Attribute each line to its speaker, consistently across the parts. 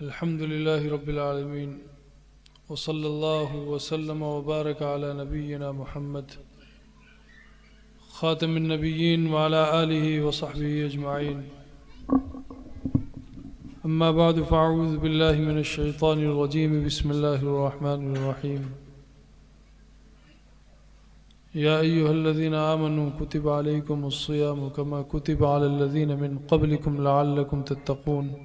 Speaker 1: الحمد لله رب العالمين وصلى الله وسلم وبارك على نبينا محمد خاتم النبيين وعلى آله وصحبه أجمعين. أما بعد فأعوذ بالله من الشيطان الرجيم. بسم الله الرحمن الرحيم. يا أيها الذين آمنوا كتب عليكم الصيام كما كتب على الذين من قبلكم لعلكم تتقون.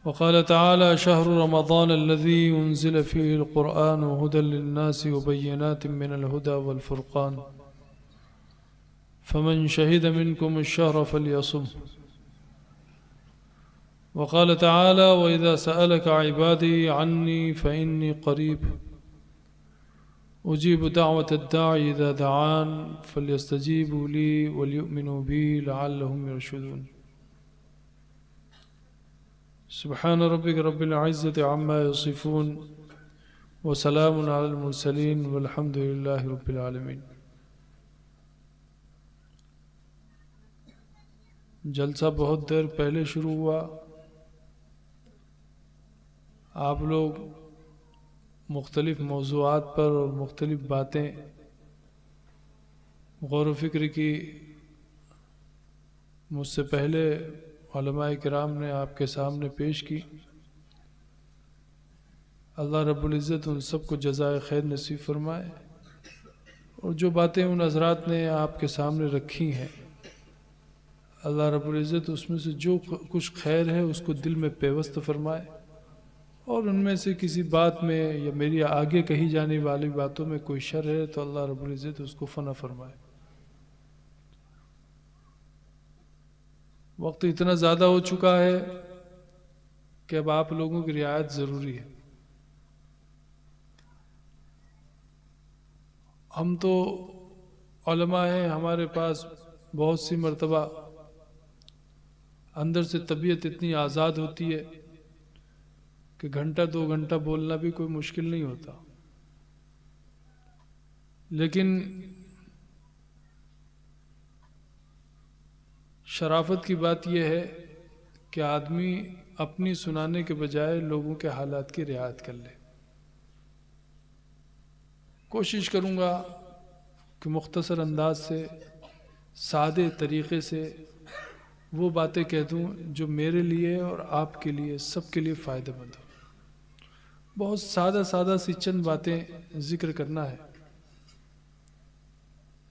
Speaker 1: وقال تعالى شهر رمضان الذي أنزل فيه القرآن هدى للناس وبينات من الهدى والفرقان فمن شهد منكم الشهر فليصم. وقال تعالى وإذا سألك عبادي عني فإني قريب أجيب دعوة الداعي إذا دعان فليستجيبوا لي وليؤمنوا بي لعلهم يرشدون. سبحان ربك رب العزة عما يصفون وسلام على المرسلين والحمد لله رب العالمين. جلسہ بہت دیر پہلے شروع ہوا. آپ لوگ مختلف موضوعات پر اور مختلف باتیں غور و فکر کی. مجھ سے پہلے علماء کرام نے آپ کے سامنے پیش کی. اللہ رب العزت ان سب کو جزائے خیر نصیب فرمائے. اور جو باتیں ان حضرات نے آپ کے سامنے رکھی ہیں اللہ رب العزت اس میں سے جو کچھ خیر ہے اس کو دل میں پیوست فرمائے، اور ان میں سے کسی بات میں یا میری آگے کہی جانے والی باتوں میں کوئی شر ہے تو اللہ رب العزت اس کو فنا فرمائے. وقت اتنا زیادہ ہو چکا ہے کہ اب آپ لوگوں کی رعایت ضروری ہے. ہم تو علماء ہیں، ہمارے پاس بہت سی مرتبہ اندر سے طبیعت اتنی آزاد ہوتی ہے کہ گھنٹہ دو گھنٹہ بولنا بھی کوئی مشکل نہیں ہوتا. لیکن شرافت کی بات یہ ہے کہ آدمی اپنی سنانے کے بجائے لوگوں کے حالات کی رعایت کر لے. کوشش کروں گا کہ مختصر انداز سے سادے طریقے سے وہ باتیں کہہ دوں جو میرے لیے اور آپ کے لیے سب کے لیے فائدہ مند ہو. بہت سادہ سی چند باتیں ذکر کرنا ہے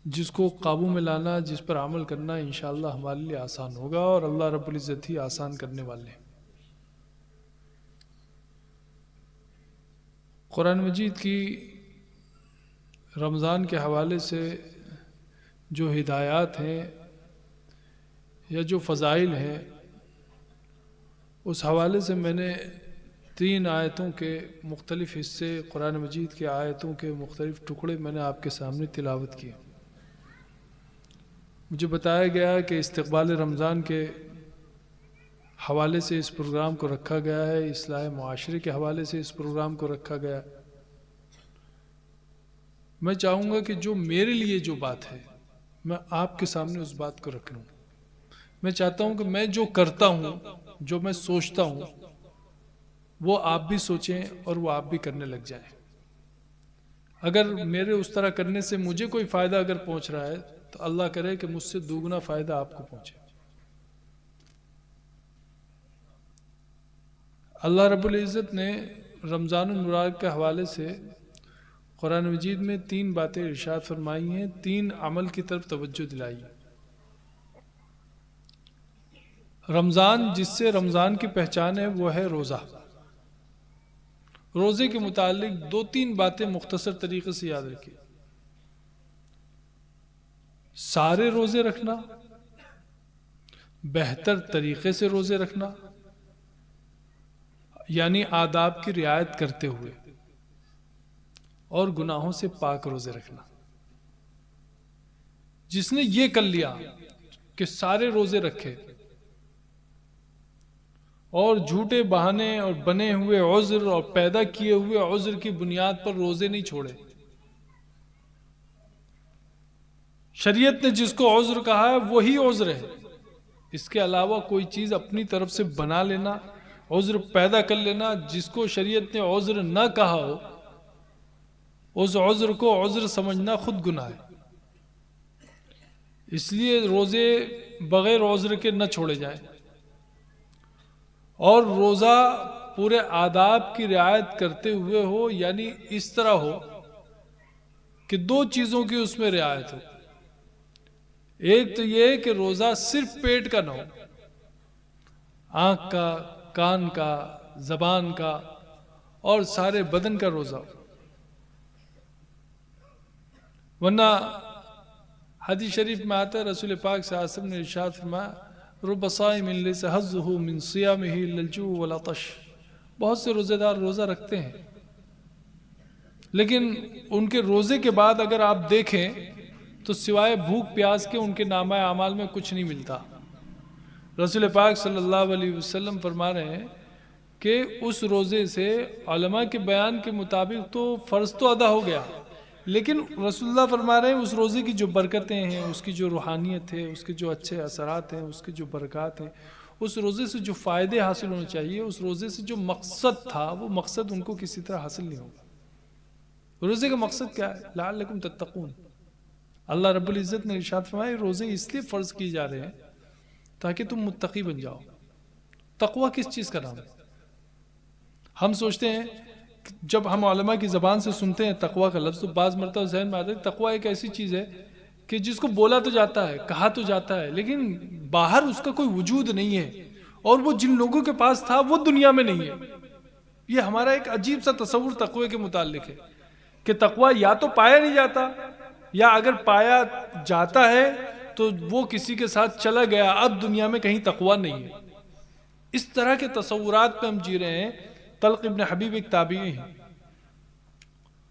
Speaker 1: جس کو قابو میں لانا، جس پر عمل کرنا انشاءاللہ ہمارے لیے آسان ہوگا، اور اللہ رب العزت ہی آسان کرنے والے ہیں. قرآن مجید کی رمضان کے حوالے سے جو ہدایات ہیں یا جو فضائل ہیں اس حوالے سے میں نے 3 آیتوں کے مختلف حصے، قرآن مجید کے آیتوں کے مختلف ٹکڑے میں نے آپ کے سامنے تلاوت کیے. مجھے بتایا گیا کہ استقبال رمضان کے حوالے سے اس پروگرام کو رکھا گیا ہے، اصلاح معاشرے کے حوالے سے اس پروگرام کو رکھا گیا. میں چاہوں گا کہ جو میرے لیے جو بات ہے میں آپ کے سامنے اس بات کو رکھ لوں. میں چاہتا ہوں کہ میں جو کرتا ہوں، جو میں سوچتا ہوں، وہ آپ بھی سوچیں اور وہ آپ بھی کرنے لگ جائیں. اگر میرے اس طرح کرنے سے مجھے کوئی فائدہ اگر پہنچ رہا ہے تو اللہ کرے کہ مجھ سے دوگنا فائدہ آپ کو پہنچے. اللہ رب العزت نے رمضان المبارک کے حوالے سے قرآن مجید میں 3 باتیں ارشاد فرمائی ہیں، 3 عمل کی طرف توجہ دلائی. رمضان جس سے رمضان کی پہچان ہے وہ ہے روزہ. روزے کے متعلق 2-3 باتیں مختصر طریقے سے یاد رکھیے. سارے روزے رکھنا، بہتر طریقے سے روزے رکھنا، یعنی آداب کی رعایت کرتے ہوئے، اور گناہوں سے پاک روزے رکھنا. جس نے یہ کر لیا کہ سارے روزے رکھے اور جھوٹے بہانے اور بنے ہوئے عذر اور پیدا کیے ہوئے عذر کی بنیاد پر روزے نہیں چھوڑے، شریعت نے جس کو عذر کہا ہے وہی عذر ہے، اس کے علاوہ کوئی چیز اپنی طرف سے بنا لینا، عذر پیدا کر لینا جس کو شریعت نے عذر نہ کہا ہو، اس عذر کو عذر سمجھنا خود گناہ ہے۔ اس لیے روزے بغیر عذر کے نہ چھوڑے جائیں، اور روزہ پورے آداب کی رعایت کرتے ہوئے ہو، یعنی اس طرح ہو کہ دو چیزوں کی اس میں رعایت ہو۔ ایک تو یہ کہ روزہ صرف پیٹ کا نہ ہو، آنکھ کا، کان کا، زبان کا اور سارے بدن کا روزہ ہو۔ ورنہ حدیث شریف میں آتا ہے، رسول پاک صلی اللہ علیہ وسلم نے ارشاد فرمایا، رب صائم لیس حظہ من صیامہ الا الجوع والعطش۔ بہت سے روزے دار روزہ رکھتے ہیں، لیکن ان کے روزے کے بعد اگر آپ دیکھیں تو سوائے بھوک پیاس کے ان کے نامہ اعمال میں کچھ نہیں ملتا۔ رسول پاک صلی اللہ علیہ وسلم فرما رہے ہیں کہ اس روزے سے علماء کے بیان کے مطابق تو فرض تو ادا ہو گیا، لیکن رسول اللہ فرما رہے ہیں اس روزے کی جو برکتیں ہیں، اس کی جو روحانیت ہے، اس کے جو اچھے اثرات ہیں، اس کے جو برکات ہیں، اس روزے سے جو فائدے حاصل ہونے چاہیے، اس روزے سے جو مقصد تھا وہ مقصد ان کو کسی طرح حاصل نہیں ہوگا۔ روزے کا مقصد کیا ہے؟ لعلکم تتقون۔ اللہ رب العزت نے ارشاد فرمایا روزے اس لیے فرض کیے جا رہے ہیں تاکہ تم متقی بن جاؤ۔ تقوی کس چیز کا نام ہے؟ ہم سوچتے ہیں جب ہم علماء کی زبان سے سنتے ہیں تقوی کا لفظ تو بعض مرتبہ ذہن میں آتا ہے تقوی ایک ایسی چیز ہے کہ جس کو بولا تو جاتا ہے، کہا تو جاتا ہے، لیکن باہر اس کا کوئی وجود نہیں ہے، اور وہ جن لوگوں کے پاس تھا وہ دنیا میں نہیں ہے۔ یہ ہمارا ایک عجیب سا تصور تقوی کے متعلق ہے کہ تقوی یا تو پایا نہیں جاتا، یا اگر پایا جاتا ہے تو وہ کسی کے ساتھ چلا گیا، اب دنیا میں کہیں تقوی نہیں ہے۔ اس طرح کے تصورات پہ ہم جی رہے ہیں۔ طلق ابن حبیب ایک تابعی ہیں،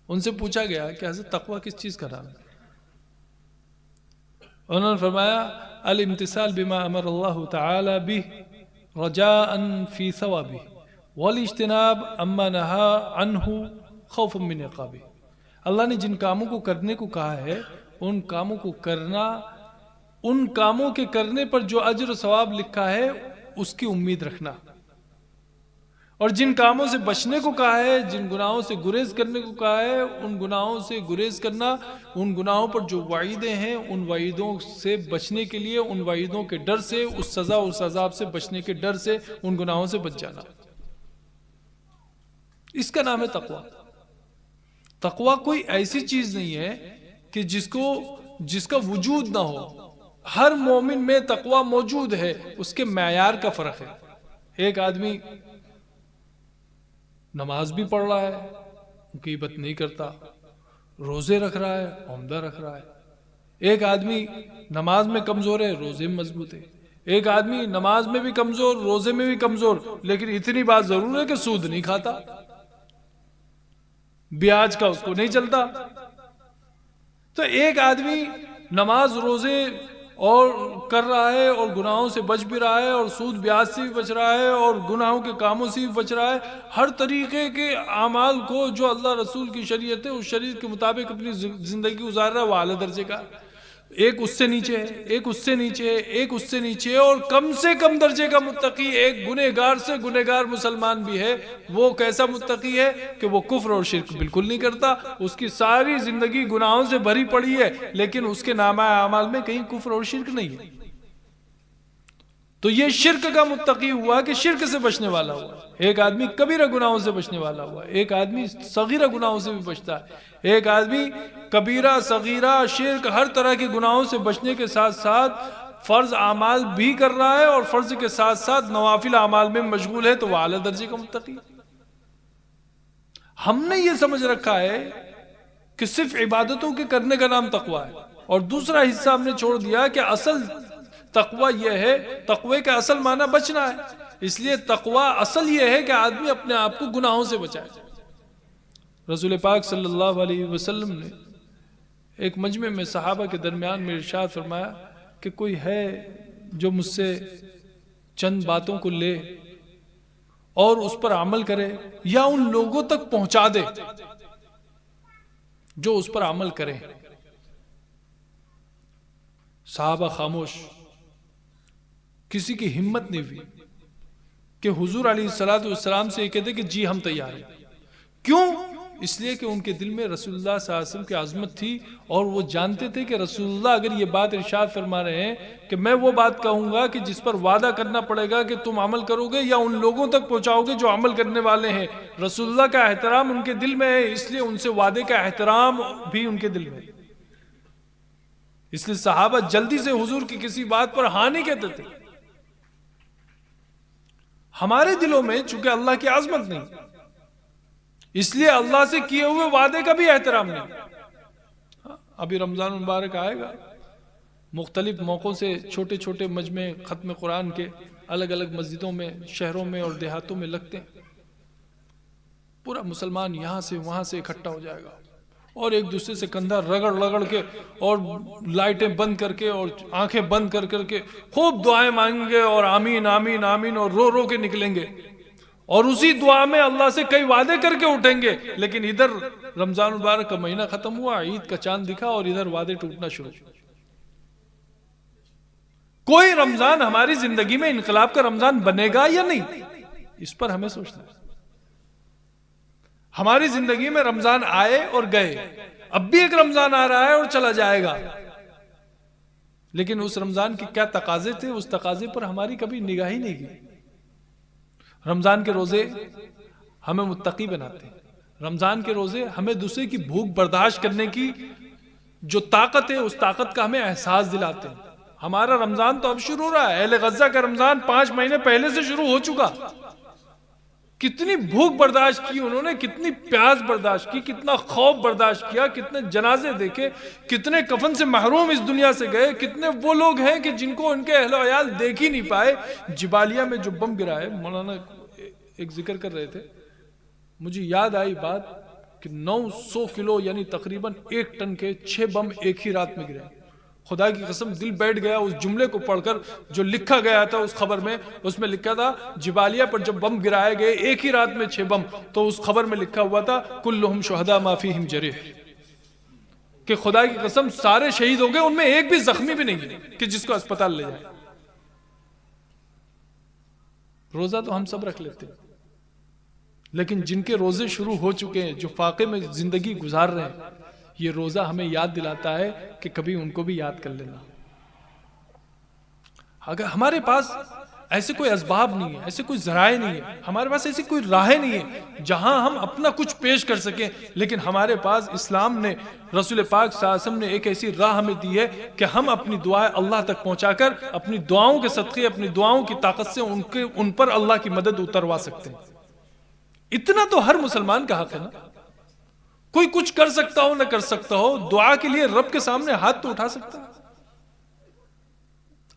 Speaker 1: ان سے پوچھا گیا کہ حضرت تقوی کس چیز کا نام ہے؟ انہوں نے فرمایا الامتثال بما امر اللہ تعالی به رجاء فی ثوابہ والاجتناب اما نہا عنہ خوفا من عقابہ۔ اللہ نے جن کاموں کو کرنے کو کہا ہے ان کاموں کو کرنا، ان کاموں کے کرنے پر جو اجر و ثواب لکھا ہے اس کی امید رکھنا، اور جن کاموں سے بچنے کو کہا ہے، جن گناہوں سے گریز کرنے کو کہا ہے، ان گناہوں سے گریز کرنا، ان گناہوں پر جو وعیدیں ہیں ان وعیدوں سے بچنے کے لیے، ان وعیدوں کے ڈر سے، اس سزا اور عذاب سے بچنے کے ڈر سے ان گناہوں سے بچ جانا، اس کا نام ہے تقوی۔ تقوی کوئی ایسی چیز نہیں ہے کہ جس کا وجود نہ ہو، ہر مومن میں تقوی موجود ہے، اس کے معیار کا فرق ہے۔ ایک آدمی نماز بھی پڑھ رہا ہے، غیبت نہیں کرتا، روزے رکھ رہا ہے، عمدہ رکھ رہا ہے۔ ایک آدمی نماز میں کمزور ہے، روزے میں مضبوط ہے۔ ایک آدمی نماز میں بھی کمزور، روزے میں بھی کمزور، لیکن اتنی بات ضرور ہے کہ سود نہیں کھاتا، بیاج کا اس کو نہیں چلتا۔ تو ایک آدمی نماز روزے اور کر رہا ہے اور گناہوں سے بچ بھی رہا ہے، اور سود بیاج سے بھی بچ رہا ہے، اور گناہوں کے کاموں سے بھی بچ رہا ہے، ہر طریقے کے اعمال کو جو اللہ رسول کی شریعت ہے اس شریعت کے مطابق اپنی زندگی گزار رہا ہے، وہ اعلیٰ درجے کا۔ ایک اس سے نیچے ہے، ایک اس سے نیچے ہے، ایک اس سے نیچے ہے، اور کم سے کم درجے کا متقی ایک گنہگار سے گنہگار مسلمان بھی ہے۔ وہ کیسا متقی ہے کہ وہ کفر اور شرک بالکل نہیں کرتا، اس کی ساری زندگی گناہوں سے بھری پڑی ہے، لیکن اس کے نامہ اعمال میں کہیں کفر اور شرک نہیں ہے۔ تو یہ شرک کا متقی ہوا کہ شرک سے بچنے والا ہوا۔ ایک آدمی کبیرہ گناہوں سے بچنے والا ہوا، ایک آدمی صغیرہ گناہوں سے بھی بچتا ہے، ایک آدمی کبیرہ صغیرہ شرک ہر طرح کے گناہوں سے بچنے کے ساتھ ساتھ فرض اعمال بھی کر رہا ہے، اور فرض کے ساتھ ساتھ نوافل اعمال میں مشغول ہے، تو وہ اعلیٰ درجے کا متقی۔ ہم نے یہ سمجھ رکھا ہے کہ صرف عبادتوں کے کرنے کا نام تقوی ہے، اور دوسرا حصہ ہم نے چھوڑ دیا کہ اصل تقوی یہ ہے، تقوی کا اصل معنی بچنا ہے، اس لیے تقوی اصل یہ ہے کہ آدمی اپنے آپ کو گناہوں سے بچائے۔ رسول پاک صلی اللہ علیہ وسلم نے ایک مجمع میں صحابہ کے درمیان میں ارشاد فرمایا کہ کوئی ہے جو مجھ سے چند باتوں کو لے اور اس پر عمل کرے، یا ان لوگوں تک پہنچا دے جو اس پر عمل کرے۔ صحابہ خاموش کسی کی ہمت نہیں ہوئی کہ حضور علیہ الصلوۃ والسلام سے یہ کہتے کہ جی ہم تیار ہیں. کیوں؟ اس لیے کہ ان کے دل میں رسول اللہ صلی اللہ علیہ وسلم کی عظمت تھی، اور وہ جانتے تھے کہ رسول اللہ اگر یہ بات ارشاد فرما رہے ہیں کہ میں وہ بات کہوں گا کہ جس پر وعدہ کرنا پڑے گا کہ تم عمل کرو گے یا ان لوگوں تک پہنچاؤ گے جو عمل کرنے والے ہیں. رسول اللہ کا احترام ان کے دل میں ہے، اس لیے ان سے وعدے کا احترام بھی ان کے دل میں ہے. اس لیے صحابہ جلدی سے حضور کی کسی بات پر ہاں نہیں کہتے تھے. ہمارے دلوں میں چونکہ اللہ کی عظمت نہیں، اس لیے اللہ سے کیے ہوئے وعدے کا بھی احترام نہیں. ابھی رمضان مبارک آئے گا، مختلف موقعوں سے چھوٹے چھوٹے مجمع ختم قرآن کے الگ الگ مسجدوں میں، شہروں میں اور دیہاتوں میں لگتے ہیں. پورا مسلمان یہاں سے وہاں سے اکٹھا ہو جائے گا اور ایک دوسرے سے کندھا رگڑ کے اور لائٹیں بند کر کے اور آنکھیں بند کر کے خوب دعائیں مانگیں گے اور آمین آمین آمین اور رو کے نکلیں گے، اور اسی دعا میں اللہ سے کئی وعدے کر کے اٹھیں گے. لیکن ادھر رمضان مبارک کا مہینہ ختم ہوا، عید کا چاند دکھا اور ادھر وعدے ٹوٹنا شروع. کوئی رمضان ہماری زندگی میں انقلاب کا رمضان بنے گا یا نہیں، اس پر ہمیں سوچنا ہے. ہماری زندگی میں رمضان آئے اور گئے، اب بھی ایک رمضان آ رہا ہے اور چلا جائے گا، لیکن اس رمضان کے کیا تقاضے تھے، اس تقاضے پر ہماری کبھی نگاہ ہی نہیں گئی. رمضان کے روزے ہمیں متقی بناتے ہیں. رمضان کے روزے ہمیں دوسرے کی بھوک برداشت کرنے کی جو طاقت ہے اس طاقت کا ہمیں احساس دلاتے ہیں. ہمارا رمضان تو اب شروع ہو رہا ہے، اہل غزہ کا رمضان 5 مہینے پہلے سے شروع ہو چکا. کتنی بھوک برداشت کی انہوں نے، کتنی پیاس برداشت کی، کتنا خوف برداشت کیا، کتنے جنازے دیکھے، کتنے کفن سے محروم اس دنیا سے گئے، کتنے وہ لوگ ہیں کہ جن کو ان کے اہل و عیال دیکھ ہی نہیں پائے. جبالیہ میں جو بم گرا ہے، مولانا ایک ذکر کر رہے تھے، مجھے یاد آئی بات کہ 900 کلو یعنی تقریباً 1 ٹن کے 6 بم ایک ہی رات میں گرے. خدا کی قسم دل بیٹھ گیا اس جملے کو پڑھ کر جو لکھا گیا تھا اس خبر میں. اس میں لکھا تھا جبالیہ پر جب بم گرائے گئے ایک ہی رات میں 6 بم، تو اس خبر میں لکھا ہوا تھا کلہم شہداء ما فیہم جریح، کہ خدا کی قسم سارے شہید ہو گئے، ان میں ایک بھی زخمی بھی نہیں ہے کہ جس کو اسپتال لے جائے. روزہ تو ہم سب رکھ لیتے ہیں، لیکن جن کے روزے شروع ہو چکے ہیں، جو فاقے میں زندگی گزار رہے ہیں، یہ روزہ ہمیں یاد دلاتا ہے کہ کبھی ان کو بھی یاد کر لینا. اگر ہمارے پاس ایسے کوئی اسباب نہیں ہے، ایسے کوئی ذرائع نہیں ہے، ہمارے پاس ایسی کوئی راہیں نہیں ہے جہاں ہم اپنا کچھ پیش کر سکیں، لیکن ہمارے پاس اسلام نے، رسول پاک صلی اللہ علیہ وسلم نے ایک ایسی راہ ہمیں دی ہے کہ ہم اپنی دعائیں اللہ تک پہنچا کر اپنی دعاؤں کے صدقے، اپنی دعاؤں کی طاقت سے ان پر اللہ کی مدد اتروا سکتے ہیں. اتنا تو ہر مسلمان کا حق ہے نا. کوئی کچھ کر سکتا ہو نہ کر سکتا ہو، دعا کے لیے رب کے سامنے ہاتھ تو اٹھا سکتا ہے.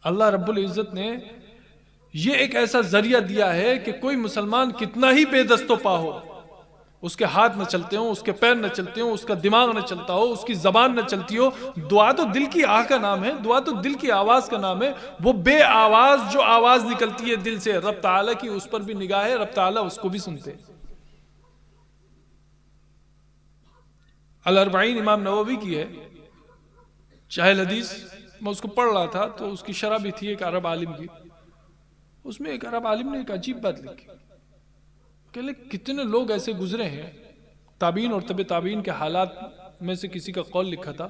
Speaker 1: اللہ رب العزت نے یہ ایک ایسا ذریعہ دیا ہے کہ کوئی مسلمان کتنا ہی بے دست و پا ہو، اس کے ہاتھ نہ چلتے ہوں، اس کے پیر نہ چلتے ہوں، اس کا دماغ نہ چلتا ہو، اس کی زبان نہ چلتی ہو، دعا تو دل کی آہ کا نام ہے، دعا تو دل کی آواز کا نام ہے. وہ بے آواز جو آواز نکلتی ہے دل سے، رب تعالیٰ کی اس پر بھی نگاہ ہے، رب تعالیٰ اس کو بھی سنتے ہیں. الاربعین امام نووی کی ہے، چاہل حدیث، میں اس کو پڑھ رہا تھا تو اس کی شرح بھی تھی ایک عرب عالم کی. اس میں ایک عرب عالم نے ایک عجیب بات لکھی کہ کتنے لوگ ایسے گزرے ہیں، تابعین اور تبع تابعین کے حالات میں سے کسی کا قول لکھا تھا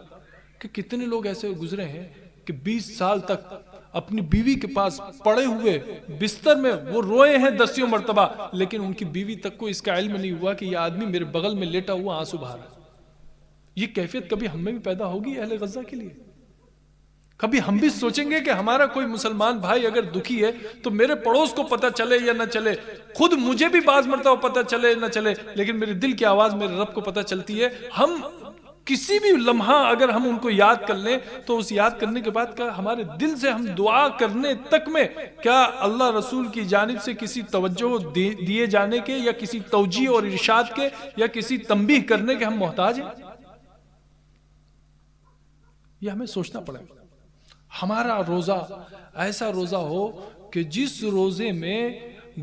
Speaker 1: کہ کتنے لوگ ایسے گزرے ہیں کہ 20 سال تک اپنی بیوی کے پاس پڑے ہوئے بستر میں وہ روئے ہیں 10 مرتبہ، لیکن ان کی بیوی تک کو اس کا علم نہیں ہوا کہ یہ آدمی میرے بغل میں لیٹا ہوا آنسو بہا رہا ہے. یہ کیفیت کبھی ہم میں بھی پیدا ہوگی اہل غزہ کے لیے؟ کبھی ہم بھی سوچیں گے کہ ہمارا کوئی مسلمان بھائی اگر دکھی ہے تو میرے پڑوس کو پتہ چلے یا نہ چلے، خود مجھے بھی بعض مرتبہ پتہ چلے نہ چلے، لیکن میرے دل کی آواز میرے رب کو پتہ چلتی ہے. ہم کسی بھی لمحہ اگر ہم ان کو یاد کر لیں تو اس یاد کرنے کے بعد کیا ہمارے دل سے ہم دعا کرنے تک میں کیا اللہ رسول کی جانب سے کسی توجہ دیے جانے کے یا کسی توجیہ اور ارشاد کے یا کسی تنبیہ کرنے کے ہم محتاج ہیں؟ یہ ہمیں سوچنا پڑے گا. ہمارا روزہ ایسا روزہ ہو کہ جس روزے میں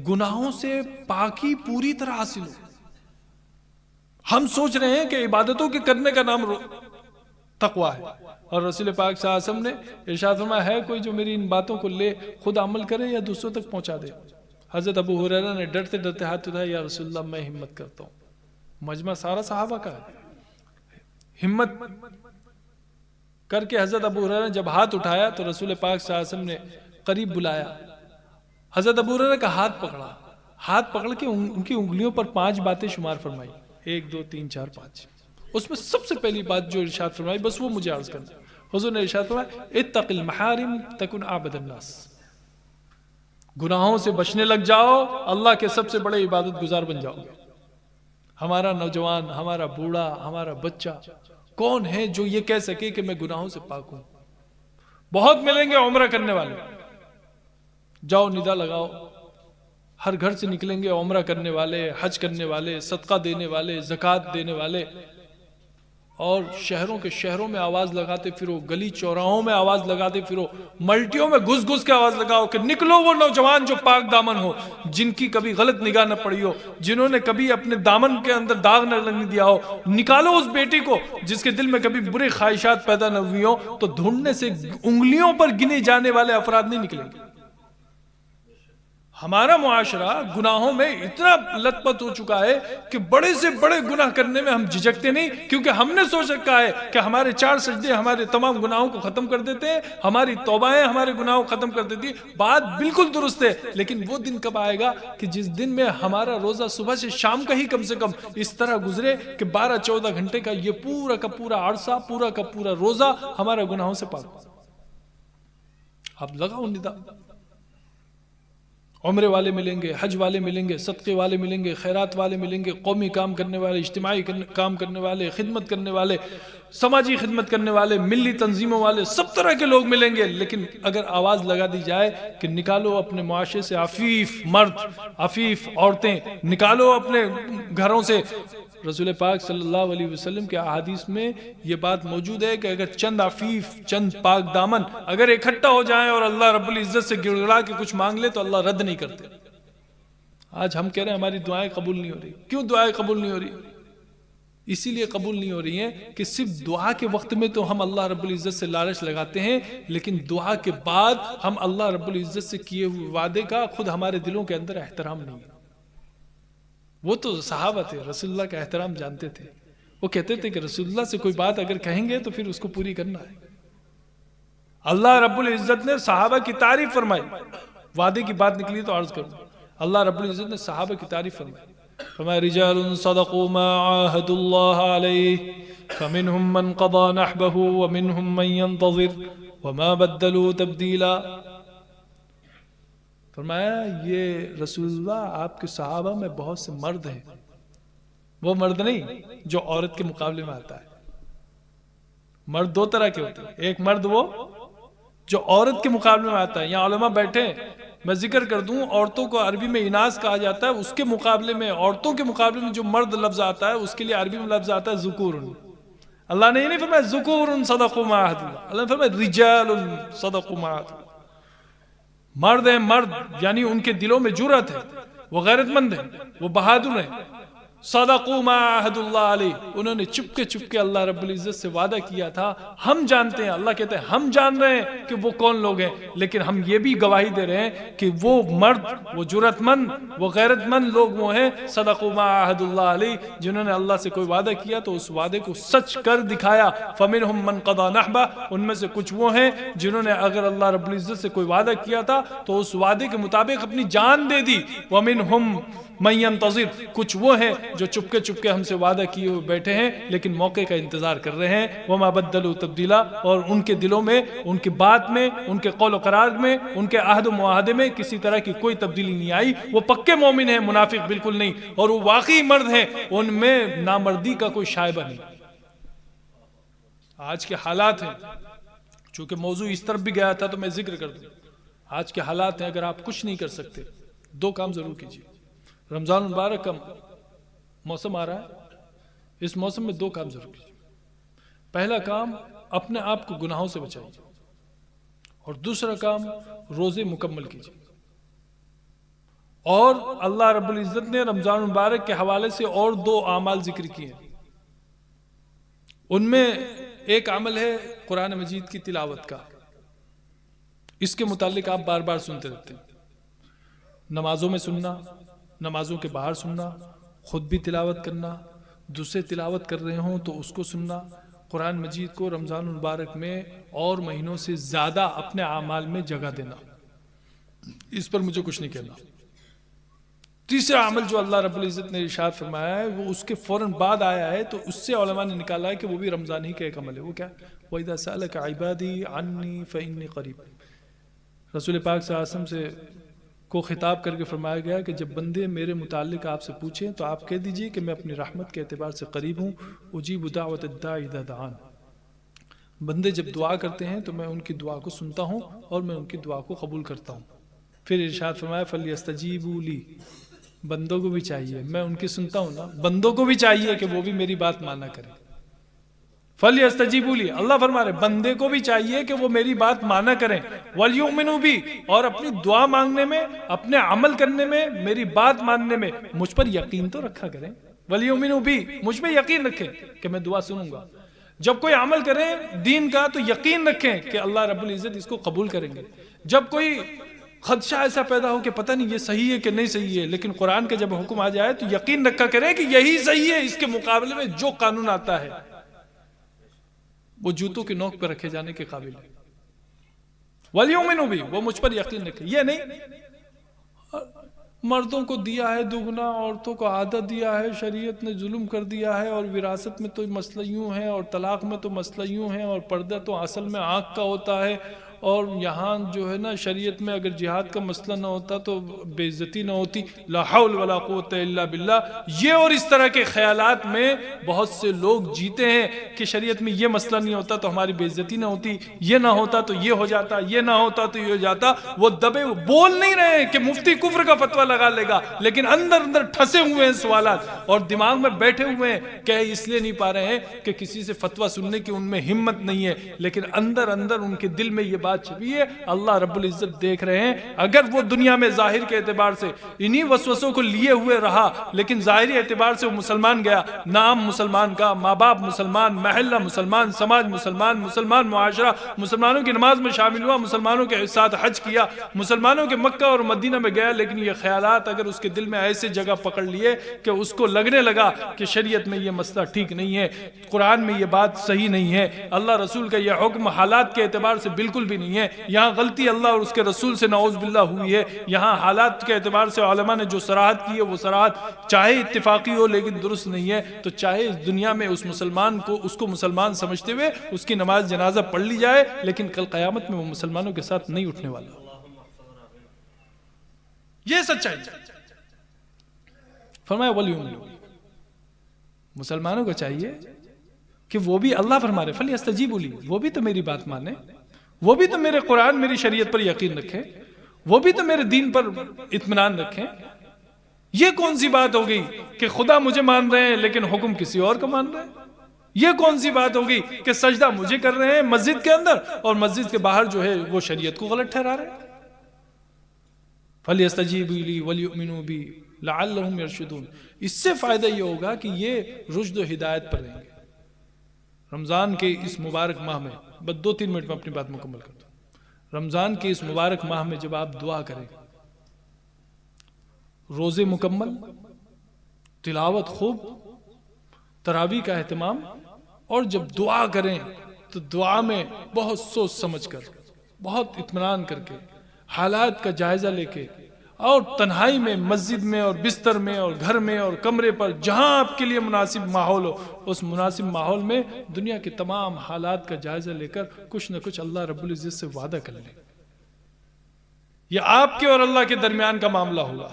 Speaker 1: گناہوں سے پاکی پوری طرح حاصل ہو. ہم سوچ رہے ہیں کہ عبادتوں کے کرنے کا نام تقویٰ ہے. اور رسول پاک صلی اللہ علیہ وسلم نے ارشاد فرمایا ہے کوئی جو میری ان باتوں کو لے خود عمل کرے یا دوسروں تک پہنچا دے. حضرت ابو ہریرہ نے ڈرتے ڈرتے ہاتھ اٹھایا، یا رسول اللہ میں ہمت کرتا ہوں. مجمع سارا صحابہ کا ہے. ہمت کر کے حضرت ابو ہریرہ نے جب ہاتھ اٹھایا تو رسول پاک صلی اللہ علیہ وسلم نے قریب بلایا. حضرت ابو ہریرہ کا ہاتھ پکڑا، ہاتھ پکڑ کے ان کی انگلیوں پر 5 باتیں شمار فرمائی. 1 2 3 4 5. اس میں سب سے پہلی بات جو ارشاد فرمائی بس وہ مجھے عرض کرنا. حضور نے ارشاد فرمایا اتق المحارم تکن عابد الناس. گناہوں سے بچنے لگ جاؤ، اللہ کے سب سے بڑے عبادت گزار بن جاؤ گے. ہمارا نوجوان، ہمارا بوڑھا، ہمارا بچہ کون ہے جو یہ کہہ سکے کہ میں گناہوں سے پاک ہوں؟ بہت ملیں گے عمرہ کرنے والے. جاؤ ندا لگاؤ، ہر گھر سے نکلیں گے عمرہ کرنے والے، حج کرنے والے، صدقہ دینے والے، زکوٰۃ دینے والے. اور شہروں کے شہروں میں آواز لگاتے پھرو، گلی چوراہوں میں آواز لگاتے پھرو، ملٹیوں میں گھس گھس کے آواز لگاؤ کہ نکلو وہ نوجوان جو پاک دامن ہو، جن کی کبھی غلط نگاہ نہ پڑی ہو، جنہوں نے کبھی اپنے دامن کے اندر داغ نہ لگنے دیا ہو. نکالو اس بیٹی کو جس کے دل میں کبھی برے خواہشات پیدا نہ ہوئی ہو. تو ڈھونڈنے سے انگلیوں پر گنے جانے والے افراد نہیں نکلیں گے. ہمارا معاشرہ گناہوں میں اتنا لت پت ہو چکا ہے کہ بڑے سے بڑے گناہ کرنے میں ہم جھجکتے نہیں، کیونکہ ہم نے سوچ رکھا ہے کہ ہمارے 4 سجدے ہمارے تمام گناہوں کو ختم کر دیتے ہیں، ہماری توبائیں ہمارے گناہوں کو ختم کر دیتی ہیں. بات بالکل درست ہے، لیکن وہ دن کب آئے گا کہ جس دن میں ہمارا روزہ صبح سے شام کا ہی کم سے کم اس طرح گزرے کہ 12-14 گھنٹے کا یہ پورا کا پورا عرصہ، پورا کا پورا روزہ ہمارا گناہوں سے پاک ہو. اب لگاؤ ندا. عمرے والے ملیں گے، حج والے ملیں گے، صدقے والے ملیں گے، خیرات والے ملیں گے، قومی کام کرنے والے، اجتماعی کام کرنے والے، خدمت کرنے والے، سماجی خدمت کرنے والے، ملی تنظیموں والے، سب طرح کے لوگ ملیں گے. لیکن اگر آواز لگا دی جائے کہ نکالو اپنے معاشرے سے عفیف مرد، عفیف عورتیں، نکالو اپنے گھروں سے. رسول پاک صلی اللہ علیہ وسلم کے احادیث میں یہ بات موجود ہے کہ اگر چند عفیف، چند پاک دامن اگر اکٹھا ہو جائیں اور اللہ رب العزت سے گڑ گڑا کے کچھ مانگ لے تو اللہ رد نہیں کرتے. آج ہم کہہ رہے ہیں ہماری دعائیں قبول نہیں ہو رہی. کیوں دعائیں قبول نہیں ہو رہی؟ اسی لیے قبول نہیں ہو رہی ہیں کہ صرف دعا کے وقت میں تو ہم اللہ رب العزت سے لالچ لگاتے ہیں، لیکن دعا کے بعد ہم اللہ رب العزت سے کیے ہوئے وعدے کا خود ہمارے دلوں کے اندر احترام نہیں ہے. وہ تو صحابہ تھے، رسول اللہ کا احترام جانتے تھے. وہ کہتے تھے کہ رسول اللہ سے کوئی بات اگر کہیں گے تو پھر اس کو پوری کرنا ہے. اللہ رب العزت نے صحابہ کی تعریف فرمائی. وعدے کی بات نکلی تو عرض کروں، اللہ رب العزت نے صحابہ کی تعریف فرمائی. فرمایا رجال صدقوا ما عاهدوا الله عليه فمنهم من قضى نحبه ومنهم من ينتظر وما بدلوا تبديلا. فرمایا یہ رسول اللہ آپ کے صحابہ میں بہت سے مرد ہیں، وہ مرد نہیں جو عورت کے مقابلے میں آتا ہے. مرد 2 طرح کے ہوتے ہیں. ایک مرد وہ جو عورت کے مقابلے میں آتا ہے. یہاں علماء بیٹھے ہیں، میں ذکر کر دوں عورتوں کو عربی میں اناث کہا جاتا ہے. اس کے مقابلے میں، عورتوں کے مقابلے میں جو مرد لفظ آتا ہے اس کے لیے عربی میں لفظ آتا ہے ذکور. اللہ نے یہ نہیں فرمایا ذکور صدقوا ما عاهدوا الله، اللہ نے فرمایا رجال صدقوا ما عاهدوا الله. مرد ہیں، مرد یعنی ان کے دلوں میں جرأت ہے، وہ غیرت مند ہیں، وہ بہادر ہیں. صدقوا ما عاهدوا الله علیہ، انہوں نے چپ کے اللہ رب العزت سے وعدہ کیا تھا. ہم جانتے ہیں، اللہ کہتے ہیں ہم جان رہے ہیں کہ وہ کون لوگ ہیں، لیکن ہم یہ بھی گواہی دے رہے ہیں کہ وہ مرد، وہ جرأت مند، وہ غیرت مند لوگ وہ ہیں صدقوا ما عاهدوا الله علیہ، جنہوں نے اللہ سے کوئی وعدہ کیا تو اس وعدے کو سچ کر دکھایا. فمنهم من قضى نحبه، ان میں سے کچھ وہ ہیں جنہوں نے اگر اللہ رب العزت سے کوئی وعدہ کیا تھا تو اس وعدے کے مطابق اپنی جان دے دی. ومنهم من ينتظر، کچھ وہ ہیں جو چپکے ہم سے وعدہ کیے ہوئے بیٹھے ہیں لیکن موقع کا انتظار کر رہے ہیں. وما بدلوا تبدیلا، اور ان کے دلوں میں، ان کی بات میں، ان کے قول و قرار میں، ان کے عہد و معاہدے میں کسی طرح کی کوئی تبدیلی نہیں آئی. وہ پکے مومن ہیں، منافق بالکل نہیں، اور وہ واقعی مرد ہیں، ان میں نامردی کا کوئی شائبہ نہیں. آج کے حالات ہیں، چونکہ موضوع اس طرف بھی گیا تھا تو میں ذکر کر دوں. آج کے حالات ہیں، اگر آپ کچھ نہیں کر سکتے 2 کام ضرور کیجیے. رمضان مبارک کا موسم آ رہا ہے، اس موسم میں 2 کام ضرور کیجیے. پہلا کام اپنے آپ کو گناہوں سے بچائیے، اور دوسرا کام روزے مکمل کیجیے. اور اللہ رب العزت نے رمضان مبارک کے حوالے سے اور 2 اعمال ذکر کیے ہیں. ان میں ایک عمل ہے قرآن مجید کی تلاوت کا، اس کے متعلق آپ بار بار سنتے رہتے ہیں، نمازوں میں سننا، نمازوں کے باہر سننا، خود بھی تلاوت کرنا، دوسرے تلاوت کر رہے ہوں تو اس کو سننا، قرآن مجید کو رمضان المبارک میں اور مہینوں سے زیادہ اپنے اعمال میں جگہ دینا، اس پر مجھے کچھ نہیں کہنا۔ تیسرا عمل جو اللہ رب العزت نے ارشاد فرمایا ہے وہ اس کے فوراً بعد آیا ہے، تو اس سے علماء نے نکالا ہے کہ وہ بھی رمضان ہی کا ایک عمل ہے۔ وہ کیا؟ وَإِذَا سَأَلَكَ عِبَادِي عَنِّي فَإِنِّي قَرِيبٌ۔ رسول پاک صلی اللہ علیہ وسلم سے کو خطاب کر کے فرمایا گیا کہ جب بندے میرے متعلق آپ سے پوچھیں تو آپ کہہ دیجئے کہ میں اپنی رحمت کے اعتبار سے قریب ہوں، اجیب دعوت الداعی اذا دعان۔ بندے جب دعا کرتے ہیں تو میں ان کی دعا کو سنتا ہوں اور میں ان کی دعا کو قبول کرتا ہوں۔ پھر ارشاد فرمایا فَلْيَسْتَجِيبُوا لِي، بندوں کو بھی چاہیے، میں ان کی سنتا ہوں نا، بندوں کو بھی چاہیے کہ وہ بھی میری بات مانا کریں۔ فَلْيَسْتَجِيبُوا لِي، اللہ فرما رہے بندے کو بھی چاہیے کہ وہ میری بات مانا کریں، وَلْيُؤْمِنُوا بِي، اور اپنی دعا مانگنے میں، اپنے عمل کرنے میں، میری بات ماننے میں مجھ پر یقین تو رکھا کریں۔ وَلْيُؤْمِنُوا بِي، مجھ پہ یقین رکھیں کہ میں دعا سنوں گا۔ جب کوئی عمل کریں دین کا تو یقین رکھیں کہ اللہ رب العزت اس کو قبول کریں گے۔ جب کوئی خدشہ ایسا پیدا ہو کہ پتہ نہیں یہ صحیح ہے کہ نہیں صحیح ہے، لیکن قرآن کا جب حکم آ جائے تو یقین رکھا کریں کہ یہی صحیح ہے، اس کے مقابلے میں جو قانون آتا ہے وہ جوتوں کے نوک پر رکھے جانے کے قابل ہے۔ وَلْيُؤْمِنُوا بِي، وہ مجھ پر یقین رکھے۔ یہ نہیں مردوں کو دیا ہے دگنا، عورتوں کو آدھا دیا ہے، شریعت نے ظلم کر دیا ہے، اور وراثت میں تو مسئلہ یوں ہے، اور طلاق میں تو مسئلہ یوں ہے، اور پردہ تو اصل میں آنکھ کا ہوتا ہے، اور یہاں جو ہے نا شریعت میں اگر جہاد کا مسئلہ نہ ہوتا تو بے عزتی نہ ہوتی، لا حول ولا قوت الا باللہ۔ یہ اور اس طرح کے خیالات میں بہت سے لوگ جیتے ہیں کہ شریعت میں یہ مسئلہ نہیں ہوتا تو ہماری بے عزتی نہ ہوتی، یہ نہ ہوتا تو یہ ہو جاتا، یہ نہ ہوتا تو یہ ہو جاتا۔ وہ دبے بول نہیں رہے ہیں کہ مفتی کفر کا فتویٰ لگا لے گا، لیکن اندر اندر ٹھسے ہوئے ہیں سوالات، اور دماغ میں بیٹھے ہوئے ہیں، کہہ اس لیے نہیں پا رہے ہیں کہ کسی سے فتویٰ سننے کی ان میں ہمت نہیں ہے، لیکن اندر اندر ان کے دل میں یہ بات چھپی ہے۔ اللہ رب العزت دیکھ رہے ہیں، اگر وہ دنیا میں ظاہر کے اعتبار سے انہی وسوسوں کو لیے ہوئے رہا، لیکن ظاہری اعتبار سے وہ مسلمان گیا، نام مسلمان کا، ماں باپ مسلمان، محلہ مسلمان، سماج مسلمان، مسلمان معاشرہ مسلمانوں کی نماز میں شامل ہوا، مسلمانوں کے ساتھ حج کیا، مسلمانوں کے مکہ اور مدینہ میں گیا، لیکن یہ خیالات اگر اس کے دل میں ایسے جگہ پکڑ لیے کہ اس کو لگنے لگا کہ شریعت میں یہ مسئلہ ٹھیک نہیں ہے، قرآن میں یہ بات صحیح نہیں ہے، اللہ رسول کا یہ حکم حالات کے اعتبار سے بالکل بھی نہیں ہے، یہاں غلطی اللہ اور اس کے رسول سے نعوذ باللہ ہوئی ہے، یہاں حالات کے اعتبار سے علماء نے جو صراحت کی ہے وہ صراحت چاہے اتفاقی ہو لیکن درست نہیں ہے، تو چاہے اس دنیا میں اس مسلمان کو اس کو مسلمان سمجھتے ہوئے اس کی نماز جنازہ پڑھ لی جائے، لیکن کل قیامت میں وہ مسلمانوں کے ساتھ نہیں اٹھنے والا۔ یہ سچائی فرمایا وَلْيُؤْمِنُوا، مسلمانوں کو چاہیے کہ وہ بھی، اللہ فرما رہے فَلْيَسْتَجِيبُوا لِي، وہ بھی تو میری بات مانیں، وہ بھی تو میرے قرآن میری شریعت پر یقین رکھیں، وہ بھی تو میرے دین پر اطمینان رکھیں۔ یہ کون سی بات ہو گئی کہ خدا مجھے مان رہے ہیں لیکن حکم کسی اور کا مان رہے ہیں؟ یہ کون سی بات ہو گئی کہ سجدہ مجھے کر رہے ہیں مسجد کے اندر اور مسجد کے باہر جو ہے وہ شریعت کو غلط ٹھہرا رہے ہیں؟ فَلْيَسْتَجِيبُوا لِي وَلْيُؤْمِنُوا بِي لَعَلَّهُمْ يَرْشُدُونَ۔ اس سے فائدہ یہ ہوگا کہ یہ رشد و ہدایت پر رہیں گے۔ رمضان کے اس مبارک ماہ میں، بس 2-3 منٹ میں اپنی بات مکمل کرتا ہوں۔ رمضان کے اس مبارک ماہ میں جب آپ دعا کریں، روزے مکمل، تلاوت خوب، تراویح کا اہتمام، اور جب دعا کریں تو دعا میں بہت سوچ سمجھ کر، بہت اطمینان کر کے، حالات کا جائزہ لے کے، اور تنہائی میں، مسجد میں اور بستر میں اور گھر میں اور کمرے پر، جہاں آپ کے لیے مناسب ماحول ہو، اس مناسب ماحول میں دنیا کے تمام حالات کا جائزہ لے کر کچھ نہ کچھ اللہ رب العزت سے وعدہ کر لیں۔ یہ آپ کے اور اللہ کے درمیان کا معاملہ ہوگا،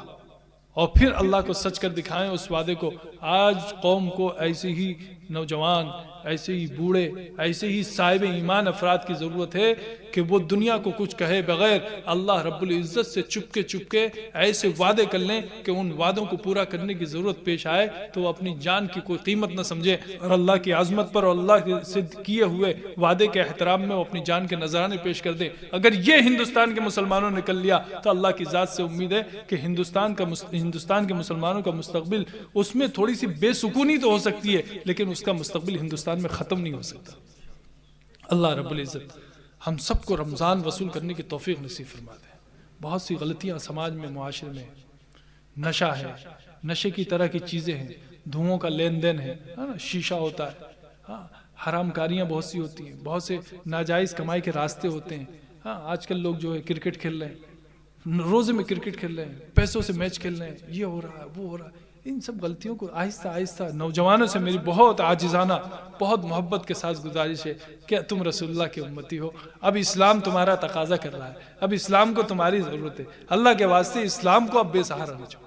Speaker 1: اور پھر اللہ کو سچ کر دکھائیں اس وعدے کو۔ آج قوم کو ایسے ہی نوجوان، ایسے ہی بوڑھے، ایسے ہی صاحب ایمان افراد کی ضرورت ہے کہ وہ دنیا کو کچھ کہے بغیر اللہ رب العزت سے چپ کے ایسے وعدے کر لیں کہ ان وعدوں کو پورا کرنے کی ضرورت پیش آئے تو وہ اپنی جان کی کوئی قیمت نہ سمجھے، اور اللہ کی عظمت پر اور اللہ سے کیے ہوئے وعدے کے احترام میں وہ اپنی جان کے نذرانے پیش کر دیں۔ اگر یہ ہندوستان کے مسلمانوں نے کر لیا تو اللہ کی ذات سے امید ہے کہ ہندوستان کے مسلمانوں کا مستقبل، اس میں تھوڑی سی بے سکونی تو ہو سکتی ہے لیکن اس کا مستقبل ہندوستان میں ختم نہیں ہو سکتا۔ اللہ رب العزت ہم سب کو رمضان وصول کرنے کی توفیق نصیب فرما دے۔ بہت سی غلطیاں سماج میں، معاشرے میں، نشہ ہے، نشے کی طرح کی چیزیں ہیں، دھوؤں کا لین دین ہے نا، شیشہ ہوتا ہے، ہاں، حرام کاریاں بہت سی ہوتی ہیں، بہت سے ناجائز کمائی کے راستے ہوتے ہیں، ہاں، آج کل لوگ جو ہے کرکٹ کھیل رہے ہیں، روزے میں کرکٹ کھیل رہے ہیں، پیسوں سے میچ کھیل رہے ہیں، یہ ہو رہا ہے، وہ ہو رہا ہے۔ ان سب غلطیوں کو آہستہ آہستہ، نوجوانوں سے میری بہت عاجزانہ، بہت محبت کے ساتھ گزارش ہے کہ تم رسول اللہ کے امتی ہو، اب اسلام تمہارا تقاضا کر رہا ہے، اب اسلام کو تمہاری ضرورت ہے، اللہ کے واسطے اسلام کو اب بے سہارا نہ چھوڑو۔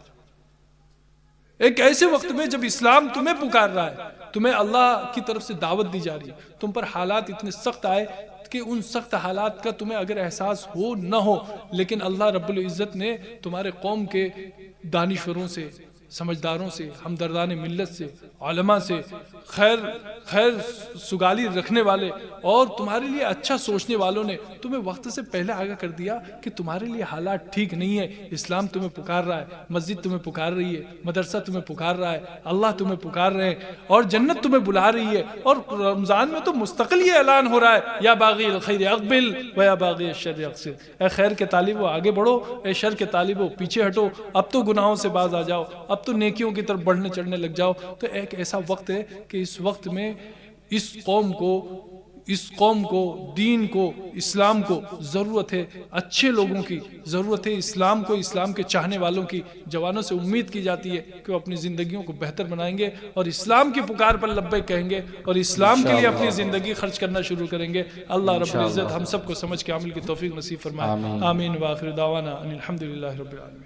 Speaker 1: ایک ایسے وقت میں جب اسلام تمہیں پکار رہا ہے، تمہیں اللہ کی طرف سے دعوت دی جا رہی ہے، تم پر حالات اتنے سخت آئے کہ ان سخت حالات کا تمہیں اگر احساس ہو نہ ہو، لیکن اللہ رب العزت نے تمہارے قوم کے دانشوروں سے، سمجھداروں سے، ہمدردان ملت سے، علماء سے، خیر سگالی رکھنے والے اور تمہارے لیے اچھا سوچنے والوں نے تمہیں وقت سے پہلے آگاہ کر دیا کہ تمہارے لیے حالات ٹھیک نہیں ہے، اسلام تمہیں پکار رہا ہے، مسجد تمہیں پکار رہی ہے، مدرسہ تمہیں پکار رہا ہے، اللہ تمہیں پکار رہے ہیں، اور جنت تمہیں بلا رہی ہے۔ اور رمضان میں تو مستقل یہ اعلان ہو رہا ہے، یا باغی الخیر اقبل و یا باغی الشر اقصر، اے خیر کے طالبو آگے بڑھو، اے شر کے طالبو پیچھے ہٹو، اب تو گناہوں سے باز آ جاؤ، اب تو نیکیوں کی طرف بڑھنے چڑھنے لگ جاؤ۔ تو ایک ایسا وقت ہے کہ اس وقت میں اس قوم کو، دین کو، اسلام کو ضرورت ہے، اچھے لوگوں کی ضرورت ہے، اسلام کو، اسلام کے چاہنے والوں کی۔ جوانوں سے امید کی جاتی ہے کہ وہ اپنی زندگیوں کو بہتر بنائیں گے اور اسلام کی پکار پر لبیک کہیں گے اور اسلام کے لیے اپنی زندگی خرچ کرنا شروع کریں گے۔ اللہ رب العزت ہم سب کو سمجھ کے عمل کی توفیق نصیب فرمائے۔ آمین۔ وآخر دعوانا ان الحمدللہ رب العالمین۔